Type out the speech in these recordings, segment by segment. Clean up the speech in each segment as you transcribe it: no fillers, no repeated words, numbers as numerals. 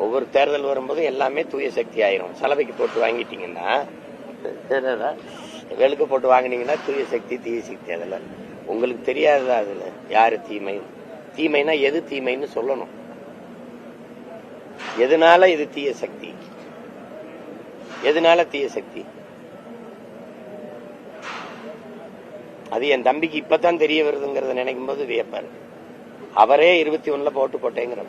ஒவ்வொரு தேர்தல் வரும்போது எல்லாமே தூய சக்தி ஆயிரும். சலவைக்கு போட்டு வாங்கிட்டீங்கன்னா, வெளுக்கு போட்டு வாங்கினீங்கன்னா தூய சக்தி தீய சக்தி. அதுல உங்களுக்கு தெரியாததா? அதுல யாரு தீமை? தீமைனா எது தீமைன்னு சொல்லணும். எதனால இது தீய சக்தி? எதனால தீய சக்தி? அது என் தம்பிக்கு இப்பதான் தெரிய வருதுங்கிறத நினைக்கும் போது வியப்பாரு. அவரே 21 போட்டு போட்டேங்கிற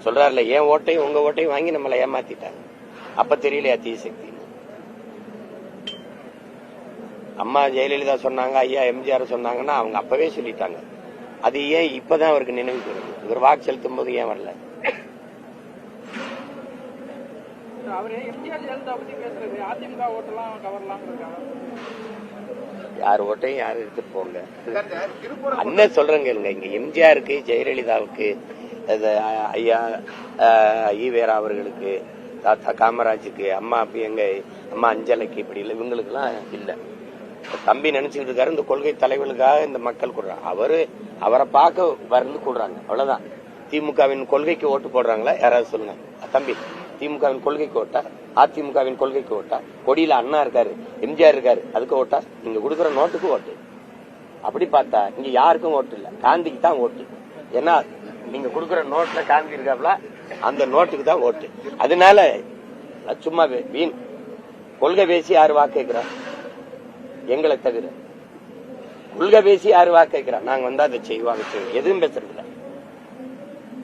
சொல்றாருல, என் ஓட்டையும் உங்க ஓட்டையும் வாங்கி நம்மளை ஏமாத்திட்டாங்க. அப்ப தெரியலையா தீய சக்தி? அம்மா ஜெயலலிதா சொன்னாங்க, ஐயா எம்ஜிஆர் சொன்னாங்கன்னா அவங்க அப்பவே சொல்லிட்டாங்க. அது ஏன் இப்பதான் அவருக்கு நினைவுக்கு வருது? இவர் வாக்கு செலுத்தும் போது ஏன் வரல? யார் ஓட்டையும் யாரும் எடுத்துட்டு போங்க. அண்ணன் சொல்றேங்க, இங்க எம்ஜிஆருக்கு, ஜெயலலிதாவுக்கு, ஐயா ஈவேரா அவர்களுக்கு, தாத்தா காமராஜுக்கு, அம்மா எங்க அம்மா அஞ்சலைக்கு, இப்படி இல்லை, இவங்களுக்கு எல்லாம் இல்ல. தம்பி நினைச்சுக்கிட்டு இருக்காரு இந்த கொள்கை தலைவர்களுக்காக இந்த மக்கள் கூடுறாங்க. அவரை பார்க்க வந்து கூடுறாங்க, அவ்வளவுதான். திமுகவின் கொள்கைக்கு ஓட்டு போடுறாங்களா? யாராவது சொல்லுங்க தம்பி. திமுகவின் கொள்கைக்கு ஓட்டா? அதிமுகவின் கொள்கைக்கு ஓட்டா? கொடியில அண்ணா இருக்காரு, எம்ஜிஆர் இருக்காரு, அதுக்கு ஓட்டா? நீங்க கொடுக்குற நோட்டுக்கு ஓட்டு. அப்படி பார்த்தா இங்க யாருக்கும் ஓட்டு இல்ல, காந்திக்கு தான் ஓட்டு. ஏன்னா நீங்க கொடுக்குற நோட்ல காந்தி இருக்காப்ல, அந்த நோட்டுக்கு தான் ஓட்டு. அதனால சும்மா வீண் கொள்கை பேசி யாரு வாக்கு கேட்கிறா? எங்களை தவிர கொள்கை பேசி யாரு வாக்கு கேட்கிறா? நாங்க வந்தா அதை செய்வாங்க, எதுவும் பேசுறது இல்ல.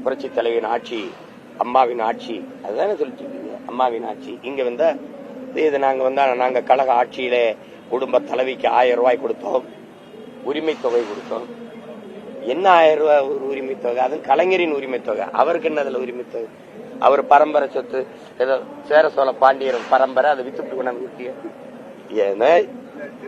புரட்சி தலைவின் ஆட்சி, அம்மாவின் ஆட்சி, அதுதானே சொல்லிட்டு இருக்கீங்க. அம்மாவின் ஆட்சி இங்க வந்தா இது நாங்க வந்தா, நாங்க கழக ஆட்சியில குடும்ப தலைவிக்கு 1000 ரூபாய் கொடுத்தோம், உரிமை தொகை கொடுத்தோம். என்ன 1000 ரூபாய் உரிமை தொகை? அது கலைஞரின் உரிமை தொகை. அவருக்கு என்ன அதுல உரிமை தொகை? அவர் பரம்பரை சொத்து, ஏதோ சேர சோழ பாண்டியர் பரம்பரை, அதை வித்துட்டு கொண்டாந்து ஏன்னா